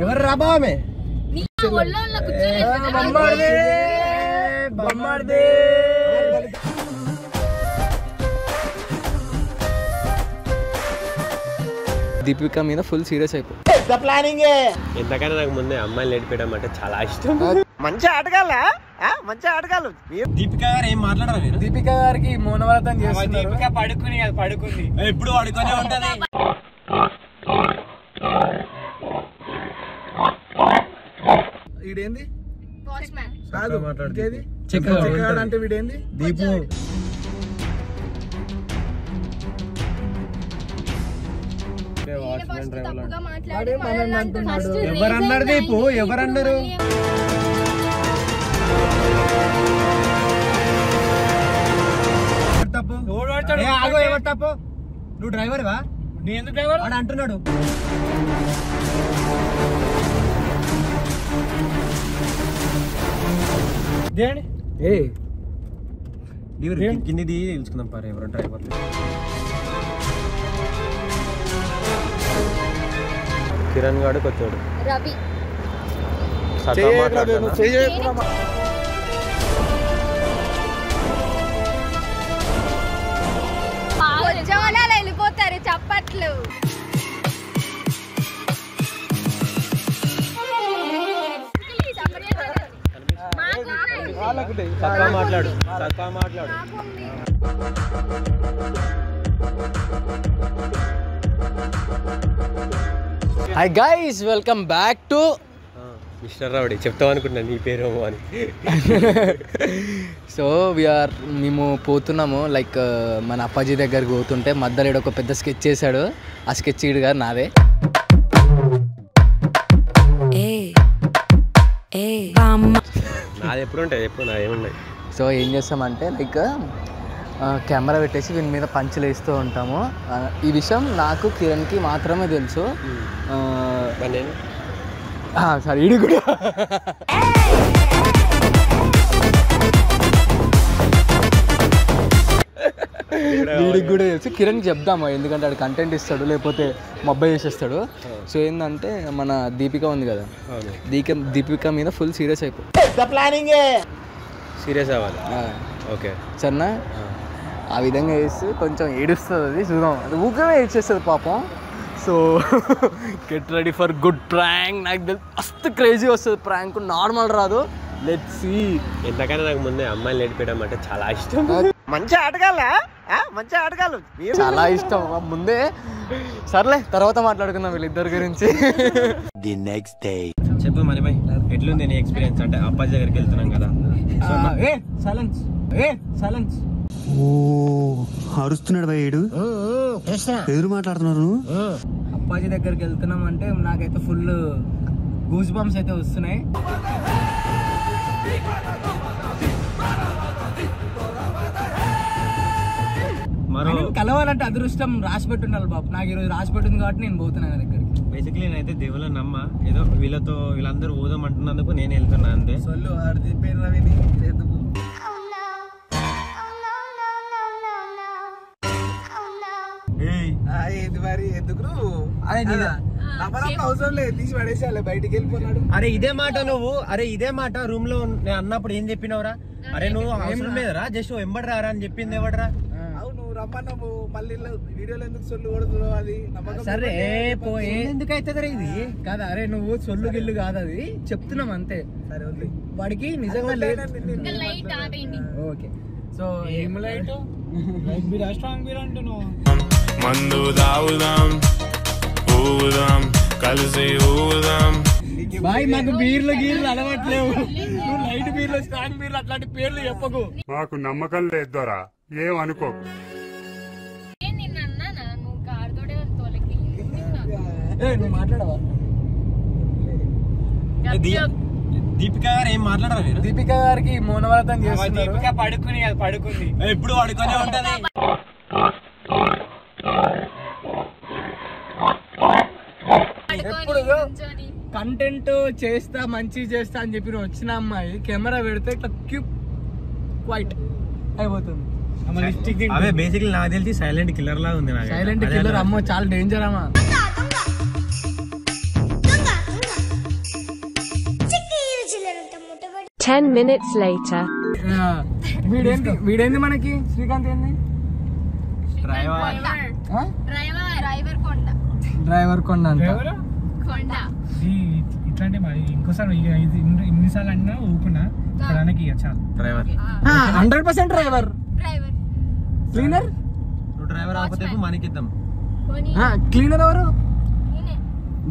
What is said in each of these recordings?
ఎవరు రాబామే దీపిక మీద full serious అయిపో. ప్లానింగ్ ఎంతకైనా నాకు ముందే అమ్మాయిని లేడిపోయడం అంటే చాలా ఇష్టం. మంచి ఆటగాళ్ళ మంచి ఆటగాళ్ళు. దీపిక గారు ఏం మాట్లాడరా మీరు? దీపిక గారికి మౌనవ్రతం చేస్తున్నారు. దీపిక పడుకుని అది పడుకుంది, ఎప్పుడు పడుకునే ఉంటది. వీడేంది మాట్లాడుతుంది చెక్క అంటే వీడేంది దీపు. ఎవరన్నారు దీపు? ఎవరన్నారు? తప్పు ఎవరు తప్పు? నువ్వు డ్రైవర్ వా? నేను ఎందుకు డ్రైవర్ అని అంటున్నాడు. కింది తెలుసుకుందాం పారు ఎవరు డ్రైవర్. కిరణ్ గాడికి వచ్చాడు. రవి వెళ్ళిపోతారు చప్పట్లు. మాట్లాడు. Hi guys, welcome back to mister Ravudi. చెప్తావు అనుకుంటున్నాను నీ పేరు అని. సో మేము పోతున్నాము లైక్ మన అప్పాజీ దగ్గరికి పోతుంటే మధ్యలో ఒక పెద్ద స్కెచ్ చేశాడు. ఆ స్కెచ్ ఈడు గారు నాదే. నాది ఎప్పుడు ఉంటాయి ఎప్పుడు నా ఏమున్నాయి. సో ఏం చేస్తామంటే లైక్ కెమెరా పెట్టేసి వీని మీద పంచులు వేస్తూ ఉంటాము. ఈ విషయం నాకు కిరణ్కి మాత్రమే తెలుసు. సరే ఈడు కూడా వీడికి కూడా తెలుసు. కిరణ్కి చెప్దాము, ఎందుకంటే వాడు కంటెంట్ ఇస్తాడు, లేకపోతే మొబ్బై చేసేస్తాడు. సో ఏంటంటే మన దీపిక ఉంది కదా, దీపిక మీద ఫుల్ సీరియస్ అయిపో. ప్లానింగ్ సీరియస్ అవ్వాలి. ఓకే సరేనా? ఆ విధంగా వేస్తే కొంచెం ఏడుస్తుంది, అది చూద్దాం. అది ఊకమే ఏడ్చేస్తుంది పాపం. So get ready for good prank. నాకు మస్తు క్రేజీ వస్తుంది ప్రాంక్, నార్మల్ రాదు. Let's see. ఎంతకైనా నాకు ముందే అమ్మాయిని లేడిపోయడం అంటే చాలా ఇష్టం. మంచి ఆటగాళ్ళ మంచి ఆటగాళ్ళు, చాలా ఇష్టం ముందే. సర్లే తర్వాత మాట్లాడుకుందాం వీళ్ళిద్దరి గురించి. ది నెక్స్ట్ డే చెప్పు మణిభాయ్, ఎట్లుంది నీ ఎక్స్పీరియన్స్? అంటే అప్పాజీ దగ్గరికి వెళ్తున్నాం కదా. సైలెన్స్. ఓ అరుస్తున్నాడు భయ్యుడు, ఎదురు మాట్లాడుతున్నారు. అప్పాజీ దగ్గరికి వెళ్తున్నాం అంటే నాకైతే ఫుల్ గూస్ బంప్స్ అయితే వస్తున్నాయి. కలవాలంటే అదృష్టం రాసి పెట్టుండాలి బాబు. నాకు ఈరోజు రాసి పెట్టింది కాబట్టి నేను పోతున్నాను దగ్గరికి. బేసిక్లీ నేనైతే దేవుళ్ళని నమ్మ, ఏదో వీళ్ళందరూ ఊదాం అంటున్నందుకు నేను వెళ్తున్నా అంతే. మరి ఎందుకు అవసరం లేదు, తీసి పడేసాలి, బయటికి వెళ్ళిపోన్నాడు. అరే ఇదే మాట నువ్వు, అరే ఇదే మాట రూమ్ లో నేను అన్నప్పుడు ఏం చెప్పినవరా? అరే నువ్వు అవసరం లేదరా, జస్ట్ ఎంబడి రారా అని చెప్పింది ఎవడరా? అవును రమ్మన్నావు, మళ్ళీ వీడియోలో ఎందుకు సొల్లు కొడుతున్నావు? అది సరే ఎందుకు అవుతుంది ఇది కాదా? అరే నువ్వు సొల్లు గిల్లు కాదు, అది చెప్తున్నాం అంతే. సరే వద్దు, వాడికి నిజంగా లేదు. ఓకే సో ఏం లైట్ స్ట్రాంగ్ బీర్ అంటున్నావు. మందు తాగుదాం, ఊగుదాం, కలిసి ఊగుదాం. బాయ్ మాకు బీర్లు గీర్లు అలవాట్లేవు. నువ్వు లైట్ బీర్లు స్ట్రాంగ్ బీర్లు అట్లాంటి పేర్లు చెప్పకు. మాకు నమ్మకం లేదు దొరా, ఏం అనుకోకు. నువ్వు మాట్లాడవా? దీపిక గారు ఏం మాట్లాడరా మీరు? దీపిక గారికి మౌనవ్రతం చేస్తున్నారు. దీపిక పడుకుని అది పడుకుంది, ఎప్పుడు పడుకునే ఉంటది. ఎప్పుడు కంటెంట్ చేస్తా మంచి చేస్తా అని చెప్పి వచ్చిన అమ్మాయి కెమెరా పెడితే ఇట్లా క్వైట్ అయిపోతుంది. అవే బేసిక్లీ నాకు తెలిసి సైలెంట్ కిల్లర్ లా ఉంది. సైలెంట్ కిల్లర్ అమ్మో, చాలా డేంజర్ అమ్మా. 10 minutes later. వీడేంది మనకి శ్రీకాంత్ ఏంది డ్రైవర్ కొండ అంట ఇట్లాంటి మరి ఇంకోసారి ఇన్నిసార్లు అన్నా ఊకున్నా చాలు డ్రైవర్ 100% డ్రైవర్ క్లీనర్ నువ్వు డ్రైవర్ ఆపతే మనకి ఇద్దాం క్లీనర్ ఎవరు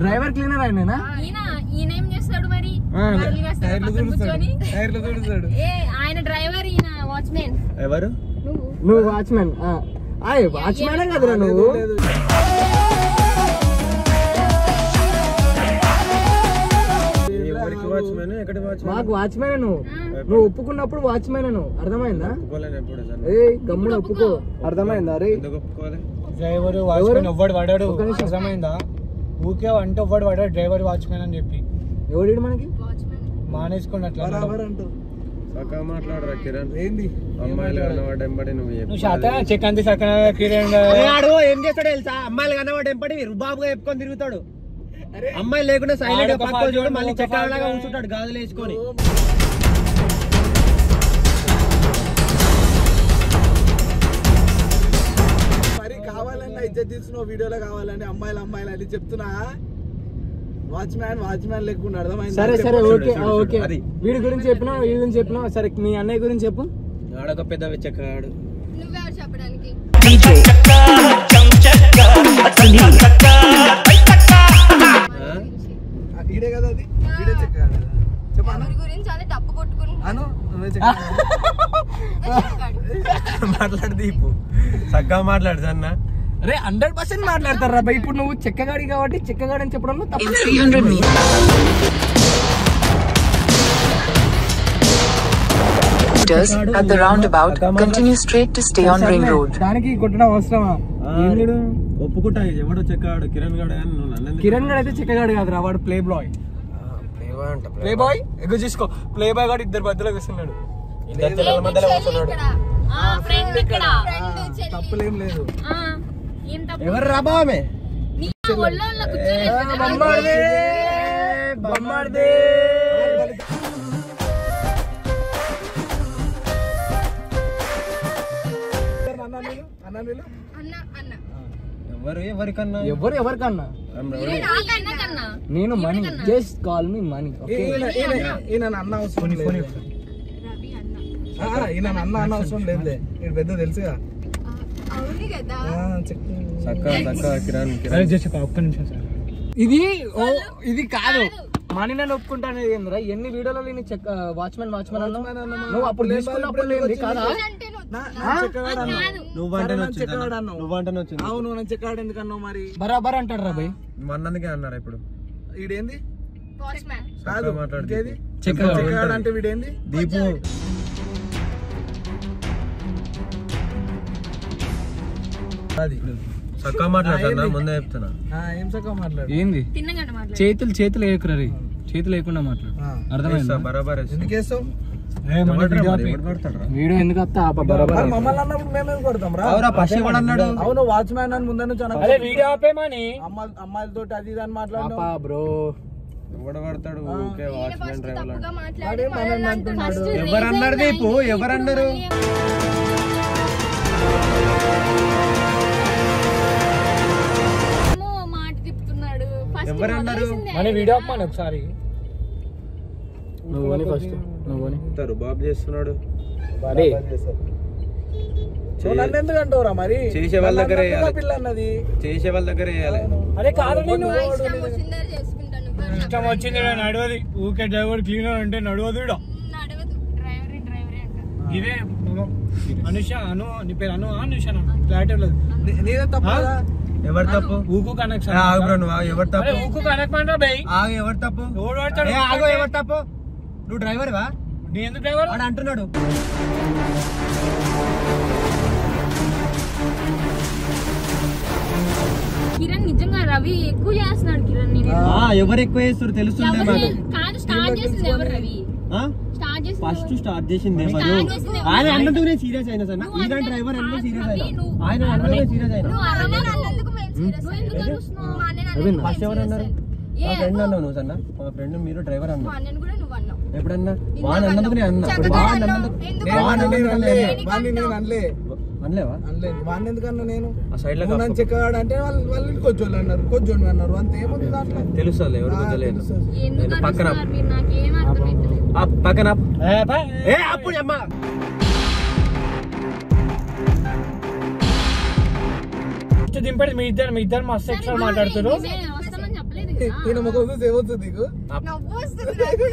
డ్రైవర్ క్లీనర్ అయినా ఈయనేం చేస్తాడు మరి ఆయన డ్రైవర్ ఈయన వాచ్మెన్ ఎవరు నువ్వు వాచ్మెన్ వాచ్మెనే కదరా నువ్వు మాకు వాచ్మెన్ నువ్వు ఒప్పుకున్నప్పుడు వాచ్మెన్ అర్థమైందా గమ్మున ఒప్పుకో అర్థమైందా రే డ్రైవర్ వాచ్మెన్ ఎవ్వడు పడాడు అర్థమైందా ఊకే అంటే ఎవ్వడు పడాడు డ్రైవర్ వాచ్మెన్ అని చెప్పి ఎవడు మనకి మానేసుకుని అట్లా మాట్లాడరా కిరణ్ ఏంది అమ్మాయిలు కనవాడు ఎంబడి నువ్వు చెక్ అంతే సకన కిరణ్ ఏం చేస్తాడు తెలుసా అమ్మాయిలు కనవాడు ఎంబడి రుబాబుగా చెప్పుకొని తిరుగుతాడు అమ్మాయి లేకుండా సైలెంట్ గా పక్కన చూడు మళ్ళీ చెక్కలాగా ఉంచుంటాడు గాజులు వేసుకొని మరి కావాలన్నా ఇజ్జత్ తీసుకున్న వీడియోలో కావాలని అమ్మాయిలు అని చెప్తున్నా వాచ్మ్యాన్ లేకుండా అర్థమైంది సరే ఓకే వీడి గురించి చెప్పినా వీడి గురించి చెప్పినా సరే మీ అన్నయ్య గురించి చెప్పు ఆడొక పెద్ద వెచ్చకాడు నువ్వెవరు చెప్పడానికి ఈడే కదా అది ఈడే చెక్కాడు చెప్పాను గురించి అదే డప్పు అను మాట్లాడు దీపు చక్కగా మాట్లాడు అన్న అరే 100% మాట్లాడతారు రా ఇప్పుడు నువ్వు చెక్కగాడి కాబట్టి చెక్కగాడి అని చెప్పడంలో తప్పు at the roundabout continue straight to stay on ring road దానికి కొట్టడం అవసరమా ఒప్పుకుంటా ఎవడో చెక్కాడు కిరణ్ గాడు కిరణ్ గాడు అయితే చెక్కగాడు కాదురా వాడు ప్లే బాయ్ ఎగు చూసుకో ప్లే బాయ్ గాడు ఇద్దరు మధ్యలో కూర్చున్నాడు మధ్యలో కూర్చున్నాడు తప్పులేం లేదు ఎవరు రాబామే బొమ్మాడిదే ఎవరికన్నా నేను money just call me money ఈయన అన్న అవసరం అవసరం లేదులే ఇది పెద్ద తెలుసుగా ఇది కాదు మనీ నన్ను ఒప్పుకుంటాను ఏంద్రా ఎన్ని వీడియోలలో వాచ్మెన్ నువ్వు అప్పుడు తీసుకున్నప్పుడు లేదు కాదా అవును నేను చెక్కాడు ఎందుకన్నావు మరి బరాబర్ అంటాడు రా భయ్ మన్నందుకే అన్నారా ఇప్పుడు వీడేంది కాదు మాట్లాడేది చెక్కాడు అంటే వీడేంది దీపు చక్కగా మాట్లాడుతున్నా ముందే చెప్తున్నా ఏం చక్కగా మాట్లాడు ఏంది చేతులు వేయకురా రే చేతులు లేకుండా మాట్లాడు అర్థమైందా బరాబర్ ఎందుకు వేస్తావు వీడియో ఎందుకు వస్తా మమ్మల్ని అన్నప్పుడు మేము ఎందుకు కొడతాం రా అన్నాడు అవును వాచ్మ్యాన్ అని ముందు నుంచి వీడియో ఆపేమని అమ్మాయిలతో అది ఇది అని మాట్లాడు బ్రో ఎవడు పడతాడు ఊకే వాచ్మెన్ డ్రైవర్ మాట్లాడు ఎవరన్నారు దీపు ఎవరన్నారు ఎవరన్నారు మన వీడియో ఆపమని ఒకసారి ఫస్ట్ బాబు చేస్తున్నాడు నన్ను ఎందుకు అంటావురా మరి చేసే వాళ్ళ దగ్గర పిల్ల అన్నది చేసే వాళ్ళ దగ్గర వేయాలి అరే కాదు నేను ఇష్టం వచ్చింది నడవది ఊకే డ్రైవర్ క్లీనర్ అంటే నడవదు ఇదే అనుష నీ పేరు అనుష ఫ్లాట్ నీదే తప్ప ఎవరు తప్పు ఊకు కనెక్షన్ ఎవరు తప్పు ఊకు కనెక్ట్ అంటా బై ఎవరు తప్పు ఎవరు తప్పు నువ్వు డ్రైవర్ వా నీ ఎందుకు డ్రైవర్ వాడు అంటున్నాడు కిరణ్ నిజంగా రవి ఎక్కువ చేస్తున్నాడు కిరణ్ ఎవరు ఎక్కువ చేస్తారు తెలుస్తుంది కాదు స్టార్ట్ చేసింది ఎవరు రవి ఫస్ట్ స్టార్ట్ చేసింది ఆయన అన్నందుకు నేను సీరియస్ అయినా సార్ ఈయన డ్రైవర్ అంటే సీరియస్ అయినా ఆయన అన్నందుకు సీరియస్ అయినా ఫస్ట్ ఎవరు అన్నారు మా ఫ్రెండ్ అన్నావు నువ్వు సన్న, మా ఫ్రెండ్ మీరు డ్రైవర్ అన్నావు. మా అన్నని కూడా నువ్వు అన్నావు. ఎప్పుడన్నా వాన్ అన్నందుకు నేను అన్నా, వాన్ అన్నందుకు అనలేవా? వాడిని ఎందుకన్నా నేను ఆ సైడ్ లో చెక్కగాడు అంటే వాళ్ళు కొజ్జోళ్ళు అన్నారు, కొజ్జోళ్ళు అన్నారు, అంత ఏముంది దాంట్లో. తెలుస్తుంది ఎవరు కొంచెం ఎందుకు పక్కన అరుస్తున్నారు మీరు? నాకేం అర్థమైతలేదు. పక్కన అప్పుడు అమ్మా దింపేది మీ ఇద్దరు మస్తు ఎక్స్ట్రా మాట్లాడుతారు. నేను వస్తామని చెప్పలేదు కదా. ఈయన ముఖం చూసి ఏమవుతుంది నీకు? నవ్వు వస్తుంది నాకు.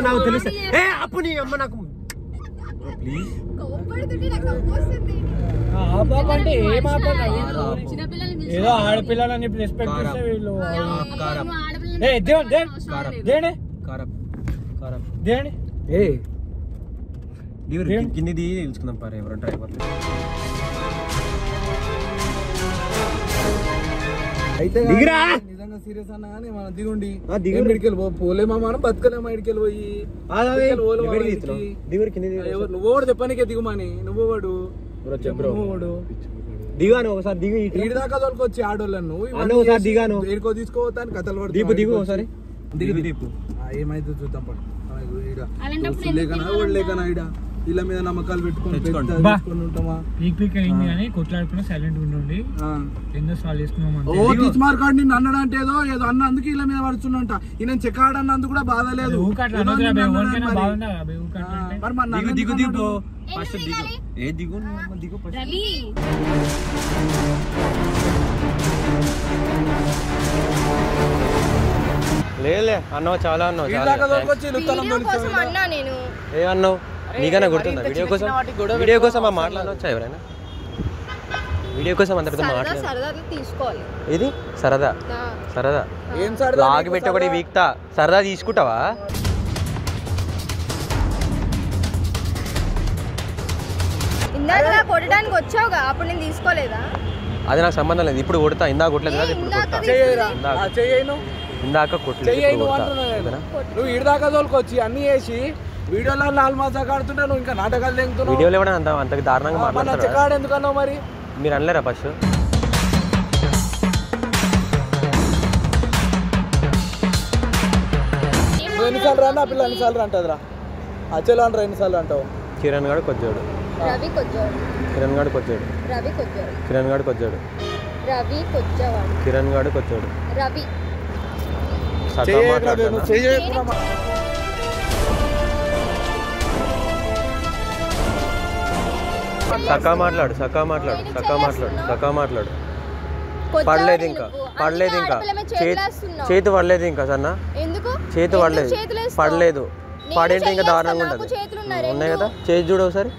నవ్వు తెలుస్తుంది. అప్పుడు నీ అమ్మ నాకు ప్లీజ్ కోప్పడుతుంటే నాకు నవ్వు వస్తుంది. అంటే ఏం ఆపాలి? చిన్నపిల్లల్ని పిలిచి ఏదో ఆడపిల్లలని రెస్పెక్ట్ ఇస్తే వీళ్ళు నువ్వు ఆడపిల్లని ఏ దేవండి దేండి కారప్ కారప్ దేండి కింది దిగి తెలుసుకుందాం పారు ఎవరు డ్రైవర్. అయితే దిగిరా. నిజంగా సీరియస్ అన్నా కానీ మనం దిగుండి ఇడికెళ్ళి పోలేమా, మనం బతకలేమా ఇడికెళ్ళి పోయి. నువ్వు వాడు చెప్పనికే దిగుమని, నువ్వు వాడు దిగాను ఒకసారి దిగు ఈడి దాకా తోలుకొచ్చి ఆడోళ్ళను ఒకసారి దిగాను ఏడుకో తీసుకోవద్దని కథలు పడుతుంది. దీపు దిగు ఒకసారి దీపు ఏమైతే చూద్దాం పడు. అలాంటప్పుడు లేకనా వాడు లేకనా ఈడ ఇలా మీద నమ్మకాలు పెట్టుకొని ఉంటామా? పీక్ అయింది కానీ కొట్లాడుకున్నా సైలెంట్ ఉండండి. ఎందుకు సాల్వ్ చేసుకున్నాం? ఓ తీసుమార్కాడు నిన్ను అన్నాడంటే ఏదో అన్న అందుకు ఇలా మీద పడుతున్నంట. ఈయన చెక్కాడు అన్నందుకు కూడా బాధ లేదు. రవి లేలే అన్నావు చాలా అన్నావు అన్నా నేను ఏ అన్నావు నీకన్నా గుర్తుందా? వీడియో కోసం మాట్లాడవచ్చా ఎవరైనా? వీడియో కోసం అంత పెద్ద మాట్లాడు. సరదా తీసుకోవాలి. ఇది సరదా సరదా ఏం సరదా? లాగి పెట్టి ఒకటి వీక్తా సరదా తీసుకుంటావా? ఇందాక కొట్టడానికి వచ్చావుగా, అప్పుడు నేను తీసుకోలేదా? అది నాకు సంబంధం లేదు. ఇప్పుడు కొడతా. ఇందాక కొట్టలేదు కదా, ఇప్పుడు కొడతా. ఇందాక కొట్టలేదు. నువ్వు ఈడదాకా తోలుకొచ్చి అన్ని చేసి వీడియోలో 4 మాసాలు ఆడుతుంటే నువ్వు ఇంకా నాటకాలు తెంగుతున్నావు. వీడియోలో కూడా అంత దారుణంగా మాట్లాడతారు. చెక్కాడు ఎందుకన్నావు మరి? మీరు అనలేరా ఫస్ట్? ఎన్నిసార్లు రా నా పిల్ల ఎన్నిసార్లు అంటదిరా? అచ్చలు అంటారా ఎన్నిసార్లు అంటావు? కిరణ్ గాడు కొచ్చాడు, రవి కొచ్చాడు, కిరణ్ గాడు కొచ్చాడు, రవి కొచ్చాడు, కిరణ్ గాడు కొచ్చాడు, రవి కొచ్చేవాడు, కిరణ్ గాడు కొచ్చాడు. రవి సకా మాట్లాడు, సకా మాట్లాడు, సకా మాట్లాడు, సకా మాట్లాడు. పడలేదు ఇంకా, పడలేదు ఇంకా, చేతి పడలేదు ఇంకా సన్న, చేతి పడలేదు, పడలేదు. పడేంటే ఇంకా దారుణంగా ఉంటుంది. ఉన్నాయి కదా, చేతి చూడు ఒకసారి.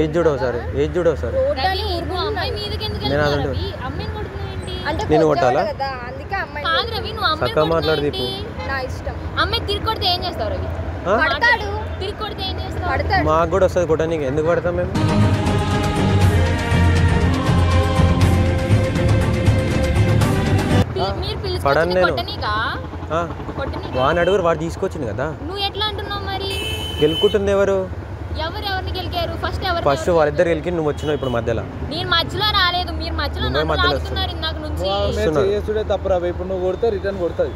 ఏది చూడు ఒకసారి, ఏది చూడు ఒకసారి. నేను కొట్టాలా? సక్క మాట్లాడు దీపు. మాకు కూడా వస్తుంది కొట్ట. నీకు ఎందుకు పడతాం మేము? పడను నేను. వాని అడుగురు, వాడు తీసుకొచ్చింది కదా. నువ్వు ఎట్లా అంటున్నావు మరి? గెలుకుంటుంది ఎవరు? ఎవరిని గెలికారు? ఫస్ట్ వాళ్ళిద్దరు గెలికి నువ్వు వచ్చినావు ఇప్పుడు మధ్యలో. నేను మధ్యలో రాలేదు, మీరు మధ్యలో లాగుతున్నారు ఇందాక నుంచి. చేసుడే తప్పురా. ఇప్పుడు నువ్వు కొడితే రిటర్న్ కొడుతుంది.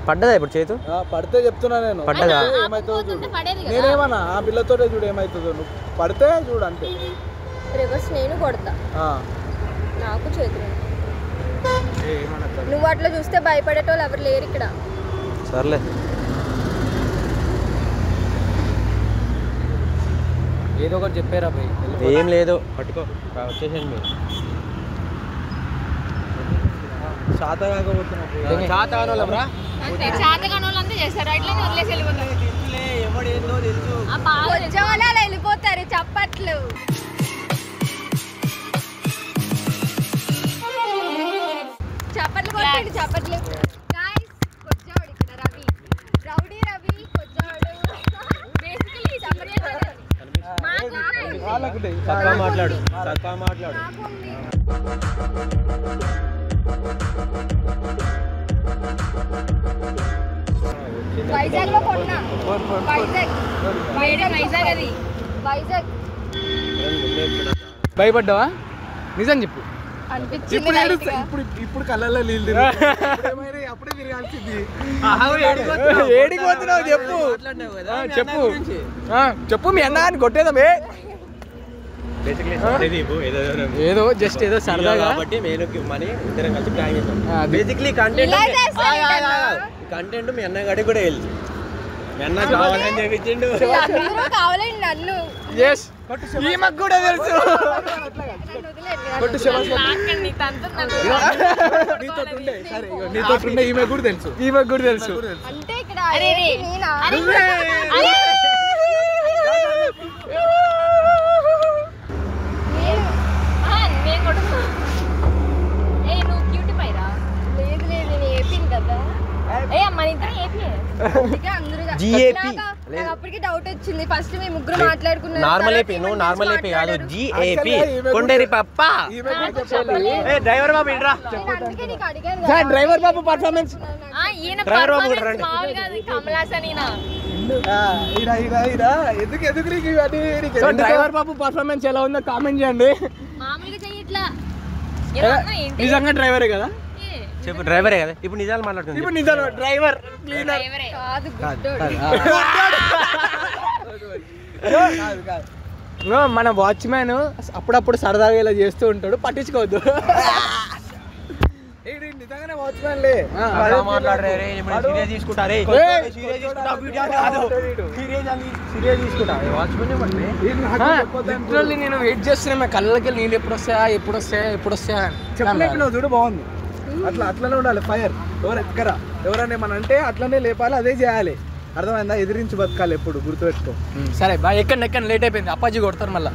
పడ్డదా ఇప్పుడు చేతు? పడితే చెప్తున్నా నేను. పడ్డదా? ఏమైతుందో చూడు. నేనేమన్నా ఆ పిల్లతోటే చూడు ఏమైతుందో. నువ్వు పడితే చూడు అంతే. రివర్స్ నేను కొడతా, నాకు చేతులు. నువ్వు అట్లా చూస్తే భయపడేటోళ్ళు ఎవరు లేరు ఇక్కడ. సర్లే, ఏదో ఒకటి చెప్పారా భయ్? ఏం లేదు, పట్టుకో వచ్చేసేయండి మీరు. చాతగానోళ్ళంతా చేస్తారు, అట్లనే వదిలేసి వెళ్ళిపోతారు. వెళ్ళిపోతారు చప్పట్లు. చప్పట్లు కొట్టండి, చప్పట్లు. గాయ్స్, కొచ్చాడు ఇక్కడ రవి, రౌడీ రవి కొచ్చాడు. బేసికలీ సక్కా మాట్లాడు, సక్కా మాట్లాడు. వైజాగ్ లో కొన్నా. వైజాగ్ అది వైజాగ్. భయపడ్డావా? నిజం చెప్పు. అనిపించింది ఇప్పుడు కళ్ళల్లో నీళ్ళు తిరిగి అప్పుడే తిరగాల్సింది. ఏడిపోతున్నావు చెప్పు. చెప్పు చెప్పు మీ అన్న అని కొట్టేదామే. ఏదో జస్ట్ ఏదో సరదాగా కాబట్టి మనీ ఇద్దరం కలిసి ప్లాన్ చేసాం. బేసిక్లీ కంటెంట్ మీ అన్న గడి కూడా వెళ్తుంది. మీ అన్న కావాలని చెప్పించిండు. కావాలండి నన్ను. ఈమెకు కూడా తెలుసు. నీతో ఈమె కూడా తెలుసు. ఈమెకు కూడా తెలుసు. అంటే ఇక్కడ నేనా? లేదు లేదు నేను ఏపీని కదా. అప్పటికి డౌట్ వచ్చింది. ఫస్ట్ మేము ముగ్గురు మాట్లాడుకున్నాం. నార్మల్ ఏపీ నువ్వు నార్మల్ ఏపీ కాదు జిఏపీ కొండేరి పప్ప. డ్రైవర్ బాబు ఏంట్రా? డ్రైవర్ బాబు పర్ఫార్మెన్స్. డ్రైవర్ బాబు కూడా రండి. డ్రైవర్ బాబు పర్ఫార్మెన్స్ ఎలా ఉందో కామెంట్ చేయండి. నిజంగా డ్రైవరే కదా? చెప్పు డ్రైవరే కదా. ఇప్పుడు నిజాలు మాట్లాడుతుంది. ఇప్పుడు నిజాలు డ్రైవర్ క్లీనర్ కాదు. మన వాచ్మ్యాన్ అప్పుడప్పుడు సరదాగా ఇలా చేస్తూ ఉంటాడు, పట్టించుకోవద్దు. నిజంగానే వాచ్మ్యాన్లే మాట్లాడరే. సీరియస్ తీసుకుంటారే. లిటరల్లీ నేను వెయిట్ చేస్తున్నా. కళ్ళకి నీళ్ళు ఎప్పుడు వస్తాయా చెప్పలేకపోయినా చూడు. బాగుంది. అట్లనే ఉండాలి ఫైర్. ఎవరన్నా ఏమన్నా అంటే అట్లనే లేపాలి, అదే చేయాలి. అర్థమైందా? ఎదిరించి బతకాలి ఎప్పుడు, గుర్తుపెట్టుకో. సరే బా. ఎక్కడ లేట్ అయిపోయింది. అప్పాజీ కొడతారు మళ్ళీ.